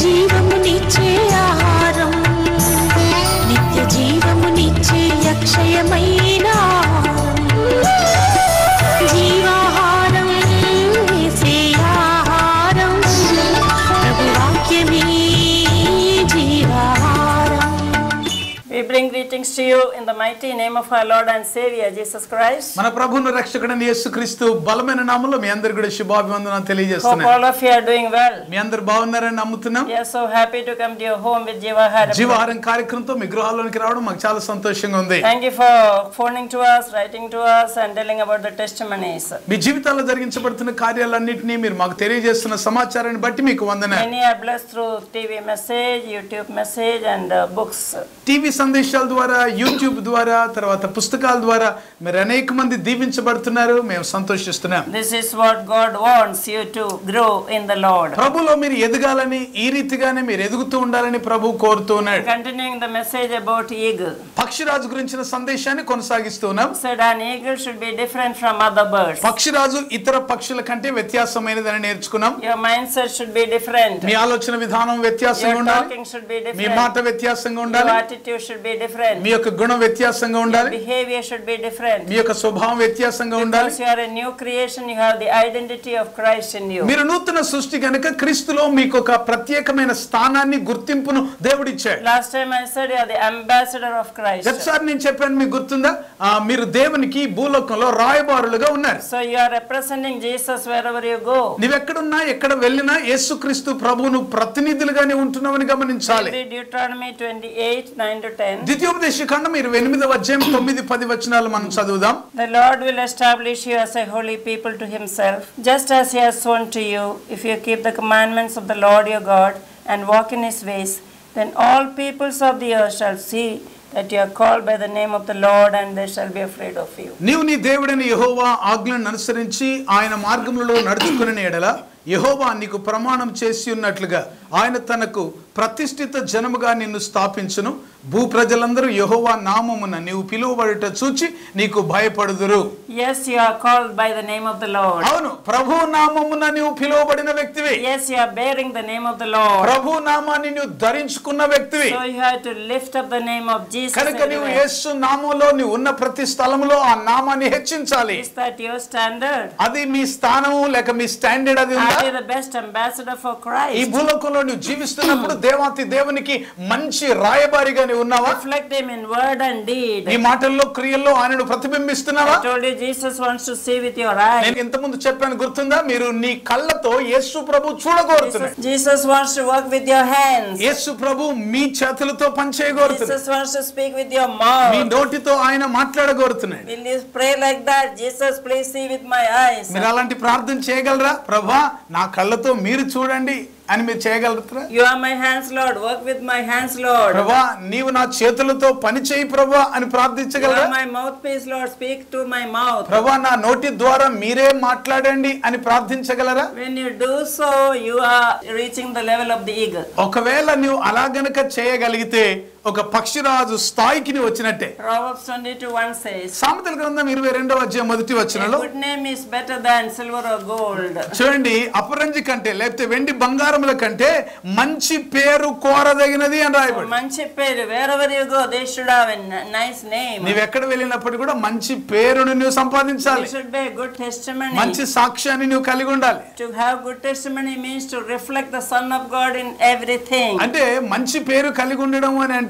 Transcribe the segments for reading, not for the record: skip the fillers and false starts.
జీవమునిచ్చే ఆహారం, నిత్య జీవమునిచ్చే అక్షయమైన జీవాహారం, యేసే ఆహారం, ప్రభు వాక్యమే జీవాహారం. We bring greetings to you in the mighty name of our Lord and Savior Jesus Christ. మన ప్రభువును రక్షకుడైన యేసుక్రీస్తు బలమైన నామములో మీ అందరికీ కూడా శుభాభివందనాలు తెలియజేస్తున్నాను. Hope all of you are doing well. మీ అందరూ బాగున్నారని నమ్ముతున్నాం. We are so happy to come to your home with జీవాహారం. జీవాహారం కార్యక్రమంతో మీ గృహాల్లోకి రావడం మాకు చాలా సంతోషంగా ఉంది. Thank you for phoning to us, writing to us and telling about the testimonies. మీ జీవితాల్లో జరిగించబడుతున్న కార్యాలన్నింటినీ మీరు మాకు తెలియజేస్తున్న సమాచారాన్ని బట్టి మీకు వందనాలు. Many are blessed through TV message, YouTube message and books. TV సందేశాల ద్వారా, యూట్యూబ్ ద్వారా, తర్వాత పుస్తకాల ద్వారా మీరు అనేక మంది దీవించబడుతున్నారు. మేము సంతోషిస్తున్నాం. This is what God wants you to grow in the Lord. ప్రభువులో మీరు ఎదగాలని, ఈ రీతిగానే మీరు ఎదుగుతూ ఉండాలని ప్రభువు కోరుతూ ఉన్నాడు. Continuing the message about eagle. పక్షిరాజు గురించిన సందేశాన్ని కొనసాగిస్తున్నాం. Said an eagle should be different from other birds. పక్షిరాజు ఇతర పక్షుల కంటే వ్యత్యాసమైనదని నేర్చుకున్నాం. Your mindset should be different. మీ ఆలోచన విధానం వ్యత్యాసంగా Your ఉండాలి. talking should be me different. మాట వ్యత్యాసంగా Your ఉండాలి. attitude should be different. మీ యొక్క గుణం వ్యత్యాసంగా ఉండాలి. Behavior should be different. మీ యొక్క స్వభావం వ్యత్యాసంగా ఉండాలి. Because you are a new creation, you have the identity of Christ in you. మీరు నూతన సృష్టి కనుక క్రీస్తులో మీకు ఒక ప్రత్యేకమైన స్థానాన్ని, గుర్తింపును దేవుడిచ్చాడు. Last time I said you are the ambassador of Christ. గతసారి నేను చెప్పాను, మీకు గుర్తుందా? మీరు దేవునికి భూలోకంలో రాయబారులుగా ఉన్నారు. So you are representing Jesus wherever you go. నీవెక్కడున్నా, ఎక్కడ వెళ్ళినా యేసుక్రీస్తు ప్రభువును ప్రతినిధులుగానే ఉంటున్నావని గమనించాలి. Deuteronomy 28:9-10. ద్వితీయోపదేశకాండం 28వ అధ్యాయం 9-10 వచనాలు మనం చదువుదాం. The Lord will establish you as a holy people to himself, just as he has sworn to you, if you keep the commandments of the Lord your God and walk in his ways. Then all peoples of the earth shall see that you are called by the name of the Lord, and they shall be afraid of you. నీవు నీ దేవుడైన యెహోవా ఆజ్ఞలను అనుసరించి ఆయన మార్గములలో నడుచుకుని ఎడల యెహోవా నీకు ప్రమాణం చేసి ఉన్నట్లుగా ఆయన తనకు ప్రతిష్ఠిత జనముగా నిన్ను స్థాపించును. భూ ప్రజలందరూ యెహోవా నామమున నీవు పిలువబడుట చూచి నీకు భయపడుదురు. Yes, you are called by the name of the Lord. అవును, ప్రభు నామమున నీవు పిలువబడిన వ్యక్తివి. Yes, you are bearing the name of the Lord. ప్రభు నామాన్ని నీవు ధరించుకున్న వ్యక్తివి. So you have to lift up the name of Jesus. కనుక నీవు యేసు నామములో నీవు ఉన్న ప్రతి స్థలములో ఆ నామాన్ని హెచ్చించాలి. Is that your standard? అది మీ స్థానము లేక మీ స్టాండర్డ్ అది ఉందా? Are you the best ambassador for Christ? ఈ భూలోకంలో నువ్వు జీవిస్తున్నప్పుడు దేవాతి దేవునికి మంచి రాయబారిగా నీవు ఉన్నావా? Reflect him in word and deed. నీ మాటల్లో, క్రియల్లో ఆయనను ప్రతిబింబిస్తున్నావా? I told you Jesus wants to see with your eyes. నేను ఇంతకుముందు చెప్పాను, గుర్తుందా? మీరు నీ కళ్ళతో యేసు ప్రభు చూడగోరుతున్నారు. Jesus wants to work with your hands. యేసు ప్రభు మీ చేతులతో పని చేయగోరుతున్నారు. Jesus wants to speak with your mouth. మీ నోటితో ఆయన మాట్లాడగోరుతున్నాడు. Will you pray like that? Jesus, please see with my eyes. మీరు అలాంటి ప్రార్థన చేయగలరా? ప్రభా, నా కళ్ళతో మీరు చూడండి అని మీరు చేయగలుగుతారా? You are my hands, Lord. Work with my hands, Lord. ప్రభా, నీవు నా చేతులతో పని చేయి ప్రభా అని ప్రార్థించగలరా? You are my mouthpiece, Lord. Speak to my mouth. ప్రభా, నా నోటి ద్వారా మీరే మాట్లాడండి అని ప్రార్థించగలరా? When you do so, you are reaching the level of the eagle. ఒకవేళ నీవు అలా గనక చేయగలిగితే ఒక పక్షిరాజు స్థాయికి నీవు వచ్చినట్టే. Proverbs 22:1 says, సామెతల గ్రంథం 22వ అధ్యాయం 1వ వచనంలో, a good name is better than silver or gold. చూడండి, అపరంజి కంటే లేకపోతే వెండి బంగారముల కంటే మంచి పేరు కోరదగినది అని రాయబడింది. మంచి పేరు, wherever you go they should have a nice name. నీవు ఎక్కడ వెళ్ళినప్పుడు కూడా మంచి పేరును నువ్వు సంపాదించాలి. It should be a good testimony. మంచి సాక్ష్యాన్ని నువ్వు కలిగి ఉండాలి. To have good testimony means to reflect the Son of God in everything. అంటే మంచి పేరు కలిగి ఉండడం అని అంటే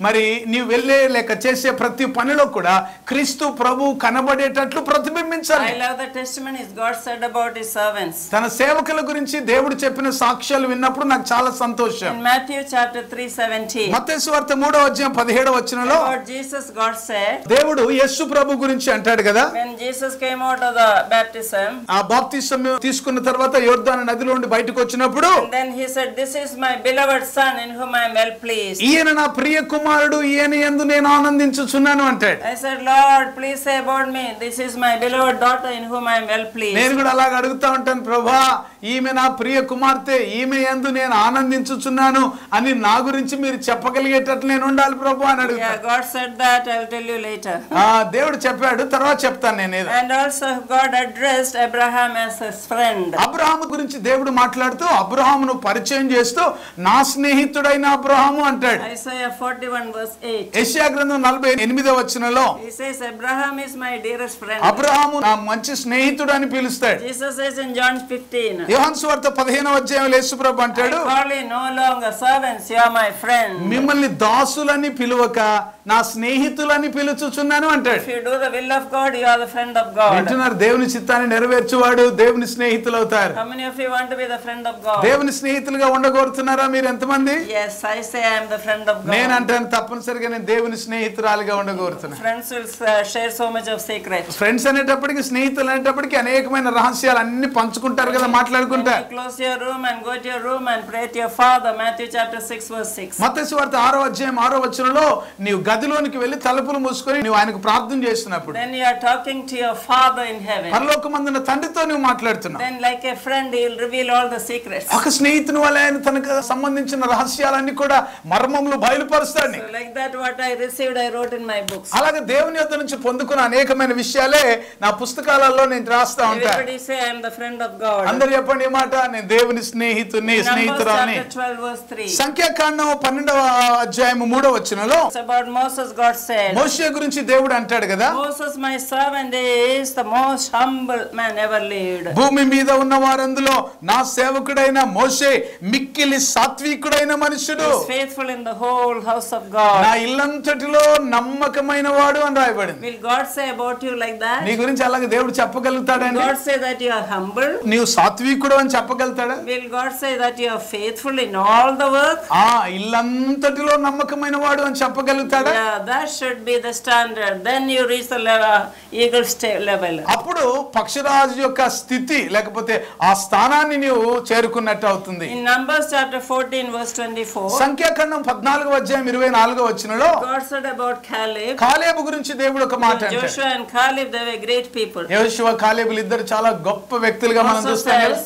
మరి నీవు వెళ్ళే లేక చేసే ప్రతి పనిలో కూడా క్రీస్తు ప్రభు కనబడేటట్లు ప్రతిబింబించాలి. I love the testimonies God said about his servants. తన సేవకుల గురించి దేవుడు చెప్పిన సాక్ష్యాలు విన్నప్పుడు నాకు చాలా సంతోషం. In Matthew chapter 3:17, మత్తయి సువార్త 3వ అధ్యాయం 17వ వచనంలో about Jesus, God said, దేవుడు యేసు ప్రభు గురించి అంటాడు కదా, when Jesus came out of the baptism, ఆ బాప్తిసం తీసుకున్న తర్వాత యోర్దాను నదిలో నుండి బయటకు వచ్చినప్పుడు, and then he said, this is my beloved son in whom I am well pleased. ఈయన నా ప్రియ కుమారుడు, ఈయన యందు నేను ఆనందించుచున్నాను అంటాడు. I said, Lord, please say about me, this is my beloved daughter in whom I am well pleased. నేను కూడా అలాగ అడుగుతా ఉంటాను, ప్రభా ఈమె నా ప్రియ కుమార్తె, ఈమె యందు నేను ఆనందించుచున్నాను అని నా గురించి మీరు చెప్పగలిగేటట్లు నేను ఉండాలి ప్రభు అని Yeah, అడుగుతాడు. God said that. I will tell you later. దేవుడు చెప్పాడు, తర్వాత చెప్తాను నేను ఏదో. And also God addressed Abraham as his friend. Abraham గురించి దేవుడు మాట్లాడుతూ అబ్రహామును పరిచయం చేస్తూ నా స్నేహితుడైన అబ్రహాము అంటాడు. Isaiah 41 verse 8. యెషయా గ్రంథం 48వ వచనంలో He says, Abraham is my dearest friend. Abraham నా మంచి స్నేహితుడు అని పిలుస్తాడు. Jesus says in John 15, యోహాను సువార్త 15వ అధ్యాయంలో యేసుప్రభు I అంటాడు, call you no longer servants, you are my friend. మిమ్మల్ని దాసులని పిలువక నా స్నేహితులని పిలుచుచున్నాను అంటాడు. If you do the will of God, you are the friend of God. వింటున్నారు, దేవుని చిత్తాన్ని నెరవేర్చువాడు దేవుని స్నేహితులు అవుతారు. How many of you want to be the friend of God? దేవుని స్నేహితులుగా ఉండగోరుతున్నారా మీరు ఎంతమంది? Yes, I say I am the friend of God. నేను అంటాను తప్పనిసరిగా నేను దేవుని స్నేహితురాలుగా ఉండగోరుతున్నాను. Friends will share so much of secrets. Friends అనేటప్పటికి, స్నేహితులు అనేటప్పటికి అనేకమైన రహస్యాలు అన్ని పంచుకుంటారు కదా, When మాట్లాడుకుంటారు. you close your room and go to your room and pray to your Father, Matthew chapter 6 verse 6. మత్తయి సువార్త 6వ అధ్యాయం 6వ వచనంలో నీవు గదిలోనికి వెళ్ళి తలుపులు మూసుకొని నువ్వు ఆయనకు ప్రార్థన చేస్తున్నప్పుడు, Then you are talking to your Father in heaven. పరలోకమందున్న తండ్రితో నువ్వు మాట్లాడుతున్నావు. Then like a friend, he will reveal all the secrets. ఒక స్నేహితుని వల్ల ఆయన తనకు సంబంధించిన రహస్యాలన్నీ కూడా మర్మములు బయలుపరుస్తాడు. So like that what I received, I wrote in my books. అలాగే దేవుని యొద్ద నుంచి పొందుకున్న అనేకమైన విషయాలే నా పుస్తకాలలో నేను రాస్తా ఉంటాను. Everybody say I am the friend of God. అందరు చెప్పండి ఈ మాట, నేను దేవుని స్నేహితుని, Numbers స్నేహితురాల్ని. chapter 12 verse 3. సంఖ్యాకాండం 12వ అధ్యాయం 3వ వచనంలో It's about Moses. God said, మోషే గురించి దేవుడు అంటాడు కదా, Moses my servant is the most humble man ever lived. భూమి మీద ఉన్న వారందులో నా సేవకుడైన మోషే మిక్కిలి సాత్వికుడైన మనుషుడు, He is faithful in the whole house of God. నా ఇల్లంతటిలో నమ్మకమైన వాడు అని రాయబడింది. Will God say about you like that? నీ గురించి అలాగే దేవుడు చెప్పగలుగుతాడండి? God say that you are humble? నీవు సాత్వికుడు అని చెప్పగలుగుతాడా? Will God say that you are faithful in all the work? ఇల్లంతటిలో నమ్మకమైన వాడు అని చెప్పగలుగుతాడా? Yeah, that should be the standard. Then you reach the eagle level. అప్పుడు పక్షిరాజు యొక్క స్థితి లేకపోతే ఆ స్థానాన్ని నీవు చేరుకున్నట్టు అవుతుంది. In Numbers chapter 14 verse 24, సంఖ్యాకాండం 14వ అధ్యాయం 24వ వచనంలో God said about Caleb. కాలేబు గురించి దేవుడు ఒక మాట అంటాడు. Joshua and Caleb, they were great people. యెహోషువ కాలేబులు ఇద్దరు చాలా గొప్ప వ్యక్తులుగా మనం Moses చూస్తాం కదా.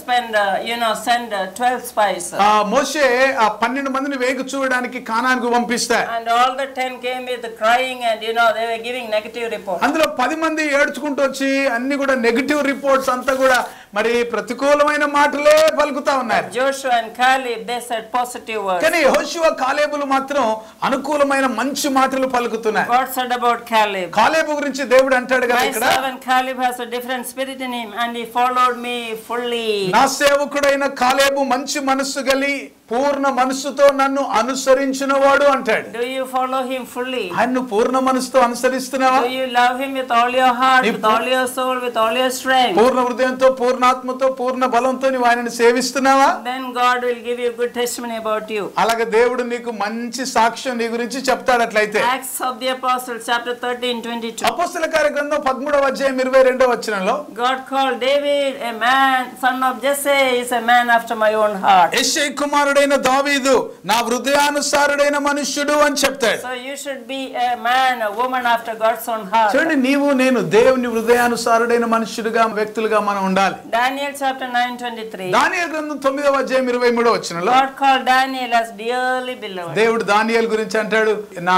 send 12 spies. మోషే ఆ 12 మందిని వేగు చూడడానికి కానానుకు పంపిస్తాడు. And all the 10 came with crying and they were giving negative reports. అందులో 10 మంది ఏడ్చుకుంటూ వచ్చి అన్ని కూడా నెగటివ్ రిపోర్ట్స్ అంతా కూడా మరి ప్రతికూలమైన మాటలే పలుకుతా ఉన్నారు. Joshua and Caleb, they said positive words. కానీ యెహోషువ కాలేబులు మాత్రం అనుకూలమైన మంచి మాటలు పలుకుతున్నారు. God said about Caleb, కాలేబు గురించి దేవుడు అంటాడు కదా my ఇక్కడ, servant Caleb has a different spirit in him and he followed me fully. నా సేవకుడైన కాలేబు మంచి మనస్సు గలి పూర్ణ మనస్సుతో నన్ను అనుసరించిన వాడు అంటాడు. Do you follow him fully? ఆయన్ను పూర్ణ మనస్సుతో అనుసరిస్తున్నావా? Do you love him with all your heart, with all your soul, with all your strength? పూర్ణ హృదయంతో, పూర్ణాత్మతో, పూర్ణ బలంతో నువ్వు ఆయనను సేవిస్తున్నావా? Then God will give you good testimony about you. అలాగే దేవుడు నీకు మంచి సాక్ష్యం నీ గురించి చెప్తాడు. అట్లయితే Acts of the Apostles chapter 13:22. అపోస్తల కార్యగ్రంథం 13వ అధ్యాయం 22వ వచనంలో God called David a man, son of Jesse, is a man after my own heart. యెష్షయి కుమారుడైన దావీదు నా హృదయానుసారుడైన మనుష్యుడు అని చెప్తాడు. So you should be a man, a woman after God's own heart. చూడండి, నీవు నేను దేవుని హృదయానుసారుడైన మనుష్యుడిగా, వ్యక్తులుగా మనం ఉండాలి. Daniel chapter 9:23. దానియేలు గ్రంథం 9వ అధ్యాయం 23వ వచనంలో God called Daniel as dearly beloved. దేవుడు దానియేలు గురించి అంటాడు, నా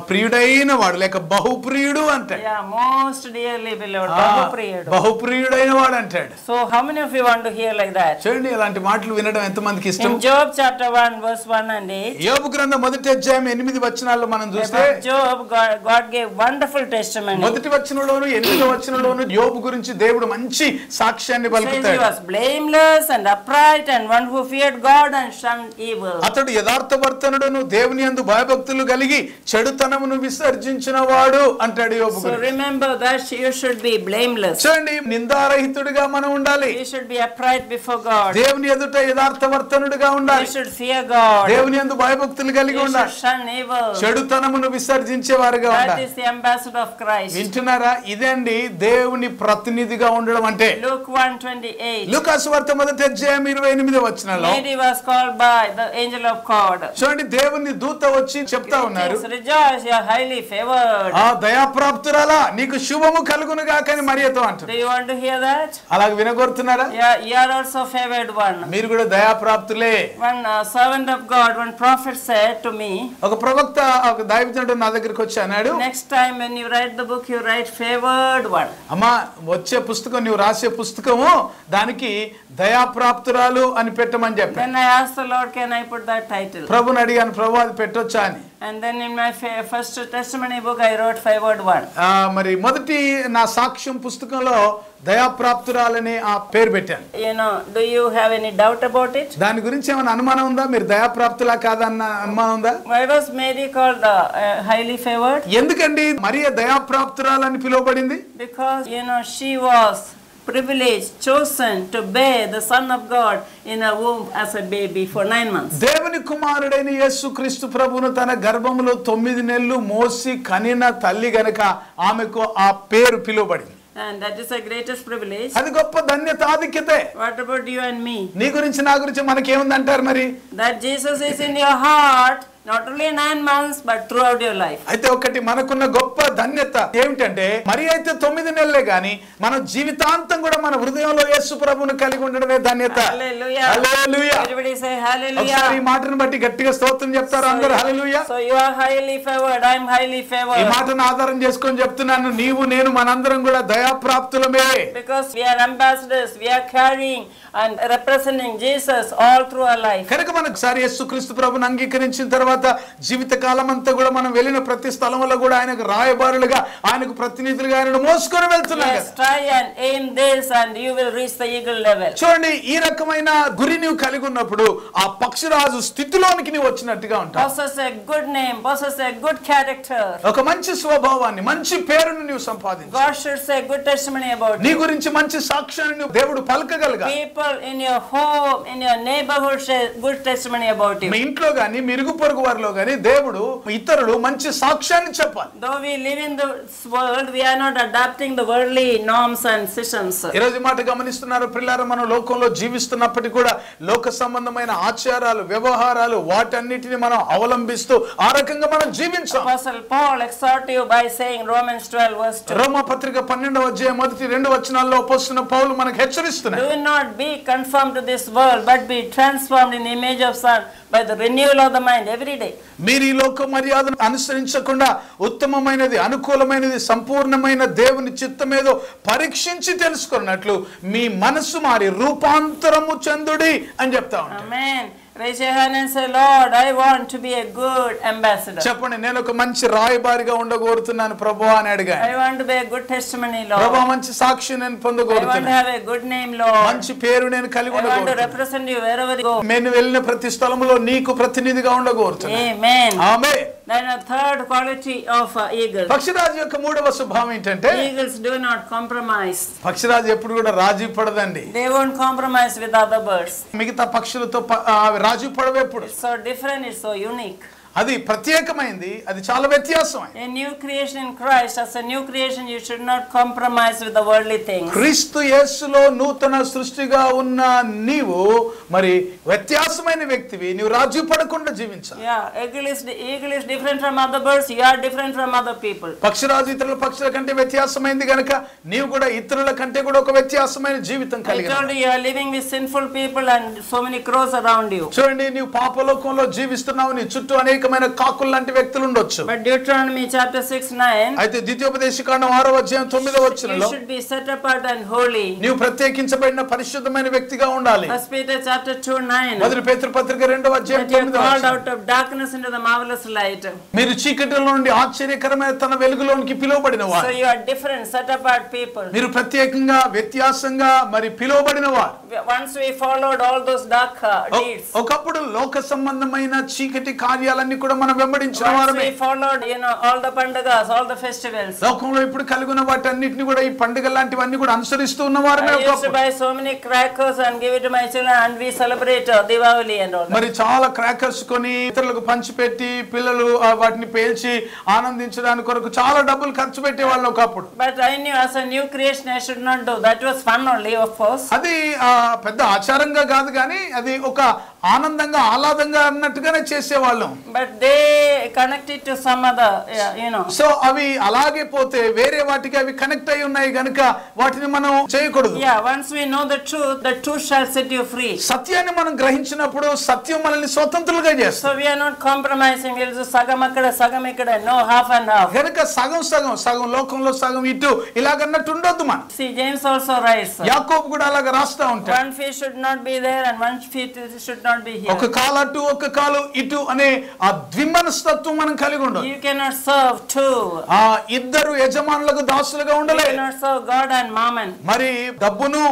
ప్రియుడైన వాడు లేక బహుప్రియుడు అంటాడు. Yeah, most dearly beloved, బహుప్రియుడు. బహుప్రియుడైన వాడు అంటాడు. So how many of you want to hear like that? చూడండి, ఇలాంటి మాటలు వినడం ఎంతమందికి ఇష్టం? In Job chapter 1 verse 1 and 8. యోబు గ్రంథం 1వ అధ్యాయం 8 వచనాల్లో మనం చూస్తే About Job, God gave wonderful testimony. 1వ వచనంలోను 8వ వచనంలోను యోబు గురించి దేవుడు మంచి సాక్ష్యాన్ని Says he పలుకుతాడు. was blameless and upright and one who feared God and shunned evil. అతడు యథార్థవర్తనుడును, దేవుని యందు భయభక్తులు కలిగి చెడుతనమును విసర్జించిన వాడు అంటాడు యోబు So గురించి. remember that you should be blameless. చూడండి, నిందారహితుడిగా మనం ఉండాలి. You should be upright before God. దేవుని ఎదుట యథార్థవర్తనుడిగా ఉండాలి. You should fear God. దేవుని యందు భయభక్తులు కలిగి You should ఉండాలి. shun evil. చెడుతనమును విసర్జించేవారుగా That ఉండాలి. is the ambassador of Christ. వింటున్నారా? ఇదండి దేవుని ప్రతినిధిగా ఉండడం అంటే. Luke 1:28. లూకా సువార్త 1:28 Mary was called by the angel of God. చూడండి, దేవుని దూత వచ్చి చెప్తా ఉన్నారు, Greetings, rejoice, you are highly favored. ఆ దయాప్రాప్తురాలా నీకు శుభము కలుగును గాక అని మరియతో Do అంటారు. you want to hear that? అలాగ వినగొరుతున్నారా? Yeah, you are also favored one. మీరు కూడా దయాప్రాప్తులే. One servant of God, one prophet said to me, ఒక ప్రవక్త, ఒక దైవజనుడు నా దగ్గరికి వచ్చి అన్నాడు, next time when you write the book, you write favored one. అమ్మా వచ్చే పుస్తకం, నువ్వు రాసే పుస్తకము దానికి దయాప్రాప్తురాలు అని పెట్టమని చెప్పాను. Then I asked the Lord, can I put that title? ప్రభుని అడిగాను, ప్రభు అది పెట్టొచ్చా అని. And then in my first testimony book, I wrote favored one. మరి మొదటి నా సాక్ష్యం పుస్తకంలో దయాప్రాప్తురాలని ఆ పేరు పెట్టాను. You know, do you have any doubt about it? దాని గురించి ఏమైనా అనుమానం ఉందా? మీరు దయాప్రాప్తులా కాదన్న అనుమానం ఉందా? Why was Mary called highly favored? ఎందుకండి మరియ దయాప్రాప్తురాలని పిలువబడింది? Because, you know, she was privileged, chosen to bear the Son of God in her womb as a baby for 9 months. దేవుని కుమారుడైన యేసుక్రీస్తు ప్రభువును తన గర్భములో 9 నెలలు మోసి కనిన తల్లి గనుక ఆమెకు ఆ పేరు పిలువబడింది. And that is the greatest privilege. అది గొప్ప ధన్యత, ఆధిక్యతే. What about you and me? నీ గురించి నా గురించి మనకేముందంటారు మరి? That Jesus is in your heart, not only 9 months, but throughout your life. అయితే ఒకటి మనకున్న గొప్ప ధన్యత ఏమిటంటే, మరి అయితే 9 నెలలే గాని మన జీవితాంతం కూడా మన హృదయంలో యేసు ప్రభువును కలిగి ఉండడమే ధన్యత. Hallelujah. హల్లెలూయా. Everybody say hallelujah. ఒకసారి ఈ మాటను బట్టి గట్టిగా స్తోత్రం చెప్తారు అందరూ. హల్లెలూయా. So you are highly favored, I am highly ఈ favored. మాటను ఆధారం చేసుకొని చెప్తున్నాను, నీవు నేను మనందరం కూడా దయాప్రాప్తులమే. Because we are ambassadors, we are carrying and representing Jesus all through our life. కనుక మనం ఒకసారి యేసుక్రీస్తు ప్రభువును అంగీకరించిన తర్వాత జీవిత కాలం అంతా కూడా మనం వెళ్ళిన ప్రతి స్థలంలో కూడా ఆయనకు రాయబారులుగా, ఆయనకు ప్రతినిధులుగా ఆయనను మోసుకొని వెళ్తున్నాం Yes, కదా. try and aim this and you will reach the eagle level. చూడండి, ఈ రకమైన గురి నీవు కలిగి ఉన్నప్పుడు ఆ పక్షిరాజు స్థితిలోనికి నీవు వచ్చినట్టుగా ఉంటావు. Possess a good name, possess a good character. ఒక మంచి స్వభావాన్ని, మంచి పేరును నీవు సంపాదించు. God should say good testimony about నీ you. గురించి మంచి సాక్ష్యాన్ని నువ్వు దేవుడు పలకగలగా. People in your home, in your neighborhood say good testimony about you. మీ ఇంట్లో గాని, మీ ఇరుగు పొరుగు వారిలో గాని దేవుడు ఇతరులు మంచి సాక్ష్యాన్ని చెప్పాలి. Though we live in this world, we are not adapting the worldly norms and systems. ఈ రోజు మాట గమనిస్తున్నారు పిల్లారా, మనం లోకంలో జీవిస్తున్నప్పటికీ కూడా లోక సంబంధమైన ఆచారాలు, వ్యవహారాలు వాటన్నిటిని మనం అవలంబిస్తూ ఆ రకంగా మనం జీవించాం. Apostle Paul exhort you by saying Romans 12 verse 2. రోమా పత్రిక 12వ అధ్యాయం మొదటి 2 వచనాల్లో అపోస్తలుడైన పౌలు మనకు హెచ్చరిస్తున్నాడు. Do not be conformed to this world, but be transformed in the image of Son by the renewal of the mind every day. మీరు ఈ లోక మర్యాదను అనుసరించకుండా ఉత్తమమైనది, అనుకూలమైనది, సంపూర్ణమైన దేవుని చిత్తమేదో పరీక్షించి తెలుసుకున్నట్లు మీ మనస్సు మారి రూపాంతరము చెందుడి అని చెప్తా ఉంటాడు. Amen. Raise your hand and say, Lord, I want to be a good ambassador. చెప్పండి, నేను ఒక మంచి రాయబారిగా ఉండగోరుతున్నాను ప్రభువా అని అడిగాను. I want to be a good testimony, Lord. ప్రభువా, మంచి సాక్షి నేను I want to పొందగోరుతున్నాను. have a good name, Lord. మంచి పేరు నేను కలిగి I want to ఉండగోరుతున్నాను. represent you wherever you go. నేను వెళ్ళిన ప్రతి స్థలంలో నీకు ప్రతినిధిగా ఉండగోరుతున్నాను. Amen. Amen. Then a third quality of eagle. పక్షిరాజు యొక్క మూడవ స్వభావం ఏంటంటే, Eagles do not compromise. పక్షిరాజు ఎప్పుడు కూడా రాజీ పడదండి. They won't compromise with other birds. మిగతా పక్షులతో రాజీ పడవేప్పుడు. It's so different, it's so unique. అది ప్రత్యేకమైంది, అది చాలా వ్యత్యాసమైంది. A new creation in Christ, as a new creation, you should not compromise with the worldly things. క్రీస్తు యేసులో నూతన సృష్టిగా ఉన్న నీవు మరి వ్యత్యాసమైన వ్యక్తివి, నీవు రాజీ పడకుండా జీవించాలి. Yeah, eagle is different from other birds, you are different from other people. పక్షిరాజు ఇతరుల పక్షుల కంటే వ్యత్యాసమైంది గనుక నీవు కూడా ఇతరుల కంటే కూడా ఒక వ్యత్యాసమైన జీవితం I కలిగి told you, you are living with sinful people and so many crows around you. చూడండి, నీవు పాపలోకంలో జీవిస్తున్నావు, నీ చుట్టూ అనేకమైన కాకులు లాంటి వ్యక్తులు ఉండొచ్చు. But Deuteronomy chapter 6:9, అయితే ద్వితీయోపదేశకాండం 6వ అధ్యాయం 9వ you వచనంలో should be set apart and holy. నీవు ప్రత్యేకించబడిన పరిశుద్ధమైన వ్యక్తిగా ఉండాలి. 1 Peter chapter 2:9, మొదటి పేతురు పత్రిక 2వ అధ్యాయం that you are 9వ called వచనం. out of darkness into the marvelous light. మీరు చీకటిలో నుండి ఆశ్చర్యకరమైన తన వెలుగులోనికి పిలువబడిన So వారు. you are different, set apart people. మీరు ప్రత్యేకంగా వ్యత్యాసంగా మరి పిలువబడిన వారు. Once we followed all those dark deeds, ఒకప్పుడు లోక సంబంధమైన చీకటి కార్యాలన్నీ వాటన్నిటిని కూడా మనం వెంబడించిన Once వారమే. we followed, all the pandagas, all the festivals. లోకంలో ఇప్పుడు కలిగి ఉన్న వాటన్నిటిని కూడా ఈ పండుగ లాంటివన్నీ కూడా అనుసరిస్తూ ఉన్న వారమే. I used to buy so many crackers and give it to my children, and we celebrate Diwali and all that. మరి చాలా క్రాకర్స్ కొని ఇతరులకు పంచిపెట్టి పిల్లలు వాటిని పేల్చి ఆనందించడానికి కొరకు చాలా డబ్బులు ఖర్చు పెట్టేవాళ్ళు ఒకప్పుడు. But I knew as a new creation I should not do. That was fun only, of course. అది పెద్ద ఆచారంగా కాదు కానీ అది ఒక ఆనందంగా ఆహ్లాదంగా అన్నట్టుగానే చేసేవాళ్ళం. But they connected to some other, so అవి అలాగే పోతే వేరే వాటికి అవి కనెక్ట్ అయి ఉన్నాయి గనుక వాటిని మనం చేయకూడదు. Yeah, once we know the truth shall set you free. సత్యాన్ని మనం గ్రహించినప్పుడు సత్యం మనల్ని స్వతంత్రులుగా చేస్తుంది. So we are not compromising. We'll do sagam akkada, no half and half. గనుక సగం లోకంలో సగం ఇటు ఇలాగన్నట్టు ఉండొద్దు మనం. See, James also writes. యాకోబు కూడా అలాగ రాస్తా ఉంటాడు. One feet should not be there and one feet should not be here. ఒక కాలు అటు ఒక కాలు ఇటు అనే ఆ ద్విమనస్తత్వం మనం కలిగి ఉండాలి. You cannot serve two. ఇద్దరు యజమానులకు దాసులుగా You ఉండలే. cannot serve God and mammon. మరి డబ్బును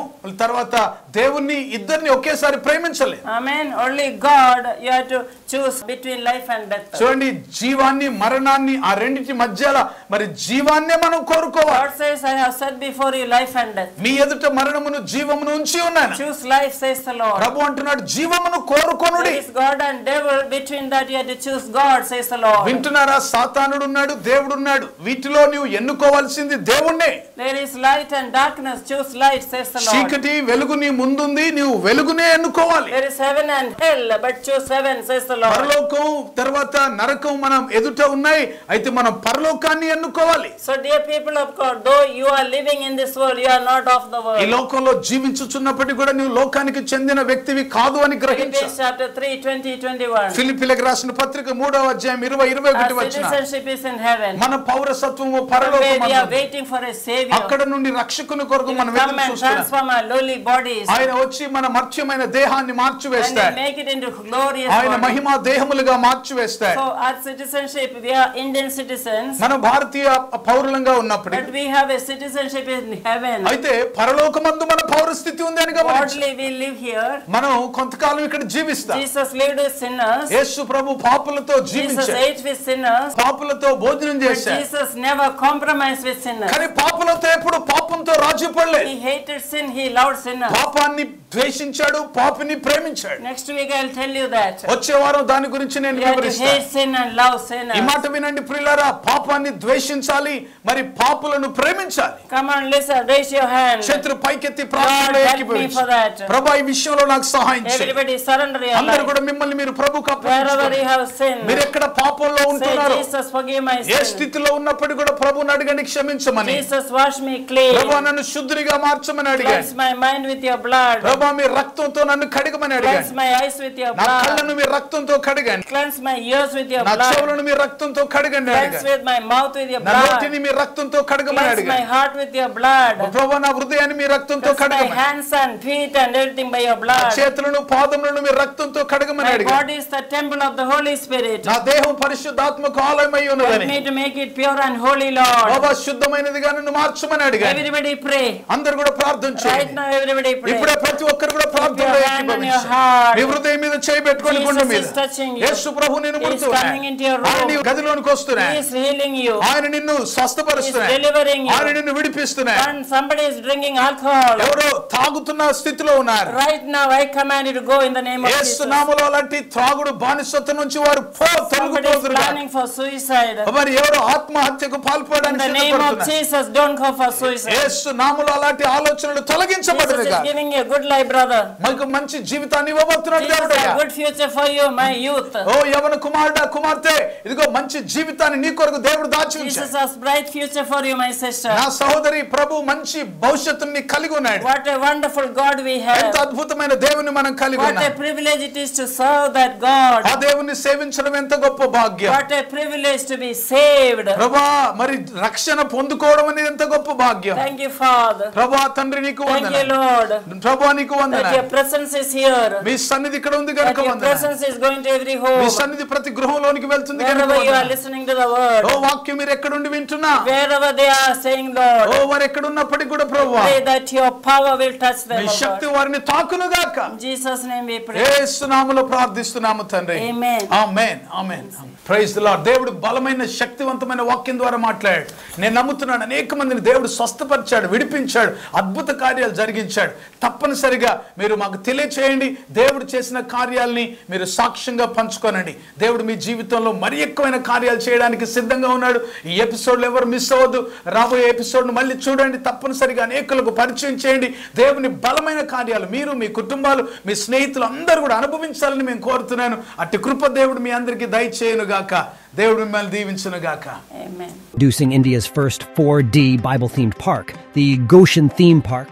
తర్వాత దేవుణ్ణి ఇద్దరిని ఒకేసారి ప్రేమించలే. Amen. Only God you have to choose between life and death. చూడండి, జీవాన్ని మరణాన్ని ఆ రెండింటి మధ్యలో మరి జీవాన్నే మనం కోరుకోవాలి. God says, I have set before you life and death. మీ ఎదుట మరణమును జీవమును ఉంచి ఉన్నాను. Choose life, says the Lord. ప్రభు అంటున్నాడు, జీవమును కోరుకొనుడి. There is God and devil. Between that you have to choose God, says the Lord. వింటున్నారా? సాతానుడు ఉన్నాడు, దేవుడు ఉన్నాడు. వీటిలో నీవు ఎన్నుకోవాల్సింది దేవుణ్ణే. There is light and darkness. Choose light, says the Lord. చీకటి వెలుగు నీ ముందుంది, నీవు వెలుగునే ఎన్నుకోవాలి. There is heaven and hell, but choose heaven, says the Lord. పరలోకం తర్వాత నరకం మనం ఎదుట ఉన్నాయి, అయితే మనం పరలోకాన్ని ఎన్నుకోవాలి. So dear people of God, though you are living in this world, you are not of the ఈ world. లోకంలో జీవించుచున్నప్పటికీ కూడా నీవు లోకానికి చెందిన వ్యక్తివి కాదు అని గ్రహించు. Philippians chapter 3, 20-21. ఫిలిప్పీలకు రాసిన పత్రిక 3వ అధ్యాయం 20-21 Our వచనం. citizenship is in heaven. మన పౌరసత్వము Where we are పరలోకమందు. waiting for a savior. అక్కడ నుండి రక్షకుని కొరకు He మనం will come ఎదురు and చూస్తున్నాం. transform our lowly bodies ఆయన వచ్చి మన మర్త్యమైన దేహాన్ని and మార్చివేస్తాడు. make it into glorious ఆయన bodies. Mahima దేహములుగా మార్చివేస్తాడు. So our citizenship, we are Indian citizens, మన భారతీయ పౌరులంగా ఉన్నప్పుడు but we have a citizenship in heaven. అయితే పరలోకమందు మన పౌరస్థితి ఉంది అని గమనించు. Godly we live here. మనం కొంతకాలం ఇక్కడ జీవిస్తాం. Jesus lived with sinners. Yesu Prabhu పాపులతో Jesus జీవించాడు, ate with sinners. పాపులతో భోజనం But చేశాడు. Jesus never compromised with sinners. కానీ పాపులతో ఎప్పుడు పాపంతో రాజీ పడలేదు. He hated sin, he loved sinners. పాపాన్ని ద్వేషించాడు, పాపిని ప్రేమించాడు. Next week I'll tell you that. వచ్చే వారం దాని గురించి నేను You have to వివరిస్తాను. hate sin and love ఈ sinners. మాట వినండి ప్రియులారా, పాపాన్ని ద్వేషించాలి, మరి పాపులను ప్రేమించాలి. Come on, listen, raise your hand. చేతులు పైకెత్తి God, ప్రార్థనలో help me ఏకీభవించు. for that. ప్రభువా, ఈ విషయంలో నాకు సహాయం చేయి. Everybody surrender your అందరూ life. కూడా మిమ్మల్ని మీరు ప్రభువుకు Wherever అప్పగించుకోండి. you have sinned, మీరు ఎక్కడ పాపంలో say, ఉంటున్నారో, Jesus, forgive my A sin. స్థితిలో ఉన్నప్పటికీ కూడా ప్రభువుని అడగండి, క్షమించమని. Jesus, wash me clean. ప్రభువా, నన్ను శుద్ధిగా మార్చమని Cleanse అడిగాను. my mind with your blood. ప్రభువా, మీ రక్తంతో నన్ను కడగమని Cleanse అడిగాను. my eyes with your నా blood. కళ్ళను మీ రక్తంతో కడగండి. Cleanse my ears with your నా blood. చెవులను మీ రక్తంతో కడగండి Cleanse అడిగాను. with my mouth with your నా blood. నోటిని మీ రక్తంతో కడగమని Cleanse my అడిగాను. heart with your blood. ప్రభువా, నా హృదయాన్ని మీ రక్తంతో Cleanse my కడగమని. hands and feet and everything by your blood. చేతులను పాదములను మీ రక్తంతో కడగమని My అడిగాను. body is the temple of the Holy Spirit. నా దేహం పరిశుద్ధాత్మకు ఆలయమై Help ఉన్నదని. me to make it pure and holy, Lord. బాబా, శుద్ధమైనదిగా నన్ను మార్చమని అడిగాను. Everybody pray. అందరూ కూడా ప్రార్థన Right చేయండి. now, everybody pray. ఇప్పుడే ప్రతి ఒక్కరు కూడా ప్రార్థనలో Put your hand on your ఏకీభవించండి. heart. మీ హృదయం మీద చేయి పెట్టుకొని గుండె Jesus మీద. is touching you. యేసు ప్రభు నిన్ను He is ముడుతున్నాడు. coming into your ఆయన నీ room. గదిలోనికి He వస్తున్నాడు. is healing you. ఆయన నిన్ను He is స్వస్థపరుస్తున్నాడు. delivering ఆయన you. నిన్ను విడిపిస్తున్నాడు. And somebody is drinking alcohol. ఎవరో తాగుతున్న స్థితిలో ఉన్నారు. Right now, I command you to go in the name of Yesu Jesus. నామములో అలాంటి త్రాగుడు బానిసత్వం నుంచి వారు Somebody is తొలగిపోదురుగా. planning for suicide. మరి ఎవరో ఆత్మహత్యకు In పాల్పడడానికి the name of సిద్ధపడుతున్నారు. Jesus, don't go for suicide. యేసు నామములో అలాంటి ఆలోచనలు Jesus తొలగించబడునుగా. is giving you a good life, brother. మనకు మంచి జీవితాన్ని ఇవ్వబోతున్నాడు Jesus has దేవుడయ్యా. a good future for you, my youth. ఓ యవన కుమారుడా, కుమార్తె, ఇదిగో మంచి జీవితాన్ని నీ కొరకు దేవుడు దాచి Jesus ఉంచాడు. has bright future for you, my sister. నా సహోదరి, ప్రభు మంచి భవిష్యత్తుని కలిగి ఉన్నాడు. What a wonderful God we ఎంత have. అద్భుతమైన దేవుని మనం కలిగి What a ఉన్నాం. privilege it is to serve that God. ఆ దేవుని సేవించడం ఎంత గొప్ప భాగ్యం. What a privilege to be saved. ప్రభా, మరి రక్షణ పొందుకోవడం అనేది ఎంత గొప్ప భాగ్యం. Thank you, Father. ప్రభా తండ్రి, నీకు Thank you, వందనాలు. Lord. ప్రభా నీకు మీకు That your వందనాలు. presence is here. మీ సన్నిధి ఇక్కడ ఉంది That కనుక your వందనాలు. presence is going to every me home. సన్నిధి ప్రతి గృహంలోనికి వెళ్తుంది కనుక Wherever you are వందనాలు. listening to the word. ఓ వాక్యం మీరు ఎక్కడుండి వింటున్నా, Wherever they are saying, Lord. ఓ వారు ఎక్కడున్నప్పటికీ కూడా ప్రభువా Pray that your power will touch them, me O Shakti God. వారిని తాకును గాక. In Jesus' name we pray. యేసు నామములో ప్రార్థిస్తున్నాము తండ్రి. Amen. Amen amen. Praise the Lord. దేవుడు బలమైన శక్తివంతమైన వాక్యం ద్వారా మాట్లాడాడు. నేను నమ్ముతున్నాను అనేక మందిని దేవుడు స్వస్థపరిచాడు, విడిపించాడు, అద్భుత కార్యాలు జరిగించాడు. తప్పనిసరిగా మీరు మాకు తెలియచేయండి. దేవుడు చేసిన కార్యాలని మీరు సాక్ష్యంగా పంచుకోనండి. దేవుడు మీ జీవితంలో మరి ఎక్కువైన కార్యాలు చేయడానికి సిద్ధంగా ఉన్నాడు. ఈ ఎపిసోడ్లు ఎవరు మిస్ అవ్వద్దు. రాబోయే ఎపిసోడ్ను మళ్ళీ చూడండి. తప్పనిసరిగా అనేకులకు పరిచయం చేయండి. దేవుని బలమైన కార్యాలు మీరు, మీ కుటుంబాలు, మీ స్నేహితులు అందరూ కూడా అనుభవించాలని మేము కోరుతున్నాను. అట్టి కృప దేవుడు మీ అందరికీ దయచేయును గాక. దేవుడు మిమ్మల్ని దీవించును గాక. Amen. Introducing India's first 4D Bible-themed park, the Goshen Theme Park,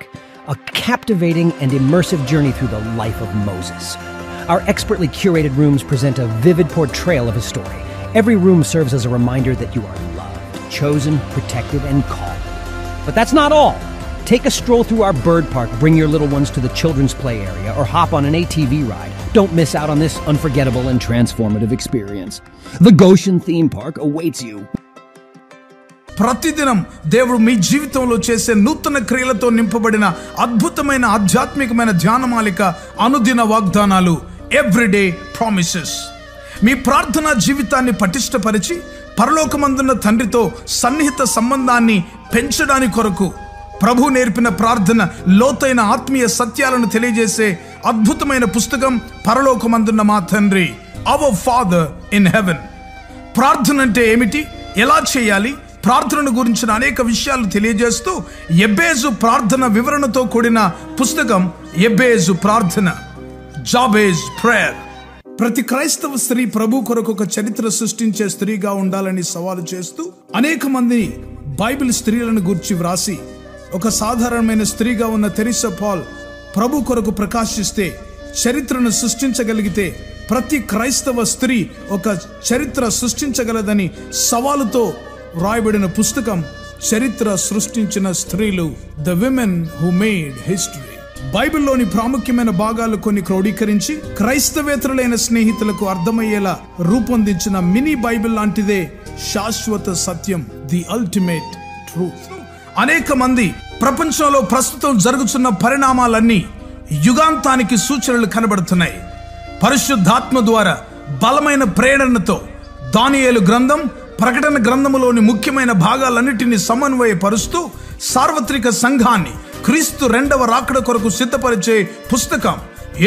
a captivating and immersive journey through the life of Moses. Our expertly curated rooms present a vivid portrayal of his story. Every room serves as a reminder that you are loved, chosen, protected, and called. But that's not all. Take a stroll through our bird park, bring your little ones to the children's play area, or hop on an ATV ride. Don't miss out on this unforgettable and transformative experience. The Goshen Theme Park awaits you. ప్రతిదినం దేవుడు మీ జీవితంలో చేసే నూతన క్రియలతో నింపబడిన అద్భుతమైన ఆధ్యాత్మికమైన ధ్యానమాలిక అనుదిన వాగ్దానాలు, ఎవ్రీడే ప్రామిసెస్. మీ ప్రార్థనా జీవితాన్ని పటిష్టపరిచి పరలోకమందున్న తండ్రితో సన్నిహిత సంబంధాన్ని పెంచడానికి కొరకు ప్రభు నేర్పిన ప్రార్థన, లోతైన ఆత్మీయ సత్యాలను తెలియజేసే అద్భుతమైన పుస్తకం పరలోకమందున్న మా తండ్రి, అవర్ ఫాదర్ ఇన్ హెవెన్. ప్రార్థన అంటే ఏమిటి, ఎలా చేయాలి, ప్రార్థనను గురించిన అనేక విషయాలు తెలియజేస్తూ ఎబ్బేజు ప్రార్థన వివరణతో కూడిన పుస్తకం ఎబ్బేజు ప్రార్థన, జాబేజ్ ప్రేయర్. ప్రతి క్రైస్తవ స్త్రీ ప్రభు కొరకు ఒక చరిత్ర సృష్టించే స్త్రీగా ఉండాలని సవాలు చేస్తూ అనేక మంది బైబిల్ స్త్రీలను గురించి వ్రాసి ఒక సాధారణమైన స్త్రీగా ఉన్న తెరిసా పాల్ ప్రభు కొరకు ప్రకాశిస్తే చరిత్రను సృష్టించగలిగితే ప్రతి క్రైస్తవ స్త్రీ ఒక చరిత్ర సృష్టించగలదని సవాలుతో రాయబడిన పుస్తకం చరిత్ర సృష్టించిన స్త్రీలు, the women who made history. బైబిల్లోని ప్రాముఖ్యమైన భాగాలు కొన్ని క్రోడీకరించి క్రైస్తవేతరులైన స్నేహితులకు అర్థమయ్యేలా రూపొందించిన మినీ బైబిల్ లాంటిదే శాశ్వత సత్యం, ది అల్టిమేట్ ట్రూత్. అనేక మంది ప్రపంచంలో ప్రస్తుతం జరుగుతున్న పరిణామాలన్నీ యుగాంతానికి సూచనలు కనబడుతున్నాయి. పరిశుద్ధాత్మ ద్వారా బలమైన ప్రేరణతో దానియేలు గ్రంథం, ప్రకటన గ్రంథములోని ముఖ్యమైన భాగాలన్నిటినీ సమన్వయపరుస్తూ సార్వత్రిక సంఘాన్ని క్రీస్తు రెండవ రాకడ కొరకు సిద్ధపరిచే పుస్తకం.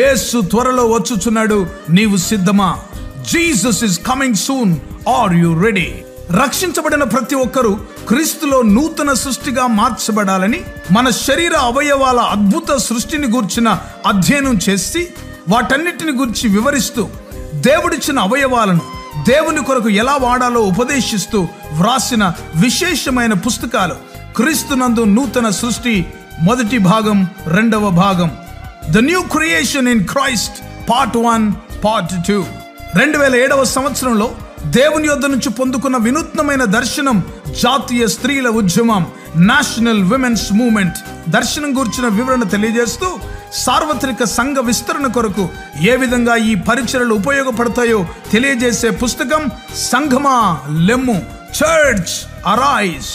యేసు త్వరలో వచ్చుచున్నాడు, నీవు సిద్ధమా? Jesus is coming soon, are you ready? రక్షించబడిన ప్రతి ఒక్కరూ క్రీస్తులో నూతన సృష్టిగా మార్చబడాలని మన శరీర అవయవాల అద్భుత సృష్టిని గూర్చిన అధ్యయనం చేసి వాటన్నిటిని గురించి వివరిస్తూ దేవుడిచ్చిన అవయవాలను దేవుని కొరకు ఎలా వాడాలో ఉపదేశిస్తూ వ్రాసిన విశేషమైన పుస్తకాలు క్రీస్తునందు నూతన సృష్టి మొదటి భాగం, రెండవ భాగం, the new creation in Christ part 1, part 2. 2007వ సంవత్సరంలో దేవుని యొద్ద నుంచి పొందుకున్న వినూత్నమైన దర్శనం, జాతీయ స్త్రీల ఉద్యమం, నేషనల్ విమెన్స్ మూవ్మెంట్ దర్శనం గురించిన వివరణ తెలియజేస్తూ సార్వత్రిక సంఘ విస్తరణ కొరకు ఏ విధంగా ఈ పరిచర్యలు ఉపయోగపడతాయో తెలియజేసే పుస్తకం సంఘమా లెమ్ము, చర్చ్ అరైజ్.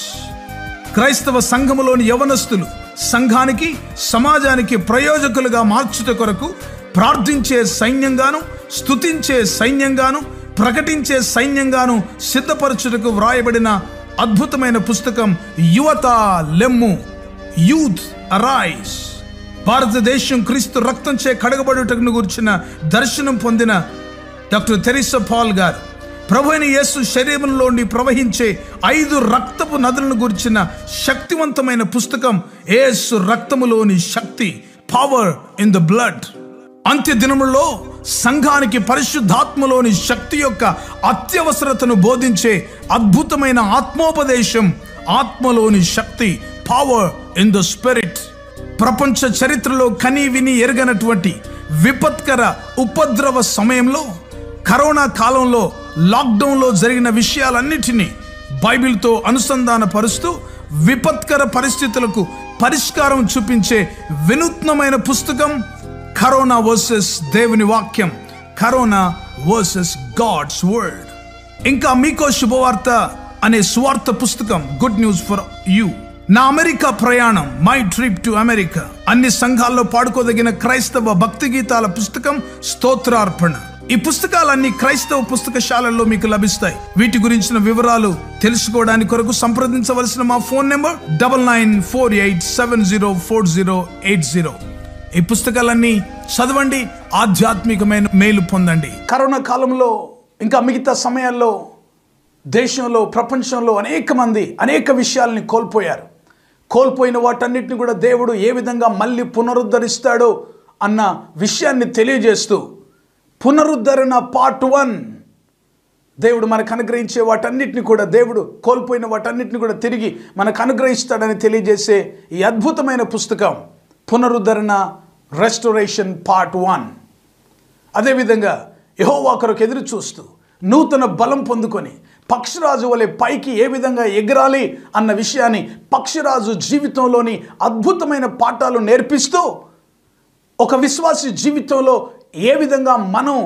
క్రైస్తవ సంఘములోని యవనస్తులు సంఘానికి, సమాజానికి ప్రయోజకులుగా మార్చుట కొరకు ప్రార్థించే సైన్యంగాను, స్తుతించే సైన్యంగాను, ప్రకటించే సైన్యంగాను సిద్ధపరచుటకు వ్రాయబడిన అద్భుతమైన పుస్తకం యువత లెమ్ము, యూత్ అరైజ్. భారతదేశం క్రీస్తు రక్తంచే కడగబడుటకు గురించిన దర్శనం పొందిన డాక్టర్ తెరిసా పాల్ గారు ప్రభు అయిన యేసు శరీరంలోని ప్రవహించే 5 రక్తపు నదులను గురించిన శక్తివంతమైన పుస్తకం యేసు రక్తములోని శక్తి, పవర్ ఇన్ ద బ్లడ్. అంత్య దినములలో సంఘానికి పరిశుద్ధాత్మలోని శక్తి యొక్క అత్యవసరతను బోధించే అద్భుతమైన ఆత్మోపదేశం, ఆత్మలోని శక్తి, పవర్ ఇన్ ద స్పిరిట్. ప్రపంచ చరిత్రలో కని విని ఎరగనటువంటి విపత్కర ఉపద్రవ సమయంలో, కరోనా కాలంలో, లాక్డౌన్లో జరిగిన విషయాలన్నిటినీ బైబిల్తో అనుసంధాన పరుస్తూ విపత్కర పరిస్థితులకు పరిష్కారం చూపించే వినూత్నమైన పుస్తకం కరోనా వర్సెస్ దేవుని వాక్యం, కరోనా వర్సెస్ గాడ్స్ వర్డ్. ఇంకా మీకో శుభవార్త అనే స్వార్థ పుస్తకం, గుడ్ న్యూస్ ఫర్ యూ. నా అమెరికా ప్రయాణం, మై ట్రిప్ టు అమెరికా. అన్ని సంఘాల్లో పాడుకోదగిన క్రైస్తవ భక్తి గీతాల పుస్తకం స్తోత్రార్పణ. ఈ పుస్తకాలన్నీ క్రైస్తవ పుస్తకశాలల్లో మీకు లభిస్తాయి. వీటి గురించిన వివరాలు తెలుసుకోవడానికి కొరకు సంప్రదించవలసిన మా ఫోన్ నెంబర్ 9948704080. ఈ పుస్తకాలన్నీ చదవండి, ఆధ్యాత్మికమైన మేలు పొందండి. కరోనా కాలంలో ఇంకా మిగతా సమయాల్లో దేశంలో, ప్రపంచంలో అనేక మంది అనేక విషయాల్ని కోల్పోయారు. కోల్పోయిన వాటన్నిటిని కూడా దేవుడు ఏ విధంగా మళ్ళీ పునరుద్ధరిస్తాడో అన్న విషయాన్ని తెలియజేస్తూ, పునరుద్ధరణ పార్ట్ 1, దేవుడు మనకు అనుగ్రహించే వాటన్నిటిని కూడా, దేవుడు కోల్పోయిన వాటన్నిటిని కూడా తిరిగి మనకు అనుగ్రహిస్తాడని తెలియజేసే ఈ అద్భుతమైన పుస్తకం పునరుద్ధరణ, రెస్టోరేషన్ పార్ట్ 1. అదేవిధంగా యెహోవా కొరకు ఎదురు చూస్తూ నూతన బలం పొందుకొని పక్షిరాజు వలె పైకి ఏ విధంగా ఎగరాలి అన్న విషయాన్ని, పక్షిరాజు జీవితంలోని అద్భుతమైన పాఠాలు నేర్పిస్తూ, ఒక విశ్వాసి జీవితంలో ఏ విధంగా మనం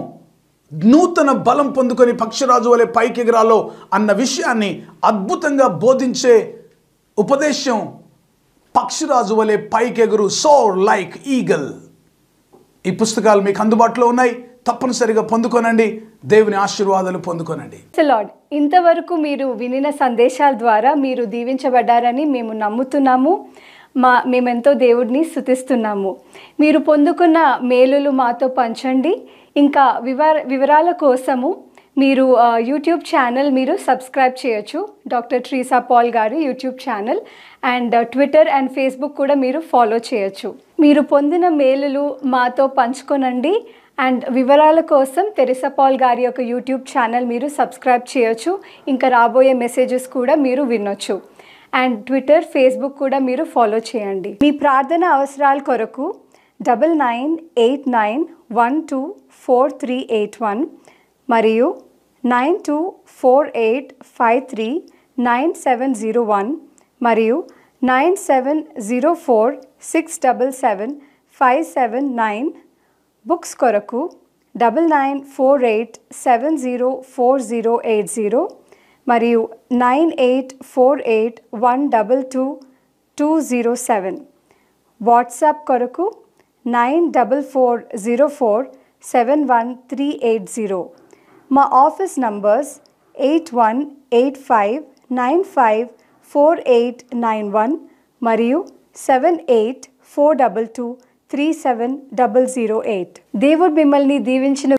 నూతన బలం పొందుకొని పక్షిరాజు వలె పైకి ఎగరాలో అన్న విషయాన్ని అద్భుతంగా బోధించే ఉపదేశం పక్షిరాజు వలె పైకెగురు, సోర్ లైక్ ఈగల్. ఈ పుస్తకాలు మీకు అందుబాటులో ఉన్నాయి, తప్పనిసరిగా పొందుకోనండి. దేవుని ఆశీర్వాదాలు పొందుకోనండి. లార్డ్, ఇంతవరకు మీరు వినిన సందేశాల ద్వారా మీరు దీవించబడ్డారని మేము నమ్ముతున్నాము. మేమెంతో దేవుడిని స్తుతిస్తున్నాము. మీరు పొందుకున్న మేలులు మాతో పంచండి. ఇంకా వివరాల కోసము మీరు యూట్యూబ్ ఛానల్ మీరు సబ్స్క్రైబ్ చేయొచ్చు, డాక్టర్ ట్రీసా పాల్ గారి YouTube channel. And Twitter and Facebook కూడా మీరు ఫాలో చేయొచ్చు. మీరు పొందిన మేలులు మాతో పంచుకొనండి. అండ్ వివరాల కోసం తెరిసా పాల్ గారి యొక్క యూట్యూబ్ ఛానల్ మీరు సబ్స్క్రైబ్ చేయొచ్చు. ఇంకా రాబోయే మెసేజెస్ కూడా మీరు వినొచ్చు. అండ్ ట్విట్టర్, ఫేస్బుక్ కూడా మీరు ఫాలో చేయండి. మీ ప్రార్థన అవసరాల కొరకు 9989124381 మరియు 9248539701 మరియు 9704677579. బుక్స్ కొరకు 9948704080 మరియు 9848122207. వాట్సాప్ కొరకు 9404713880. మా ఆఫీస్ నంబర్స్ 8185954891 మరియు 7842237008. దేవుడు మిమ్మల్ని దీవించిన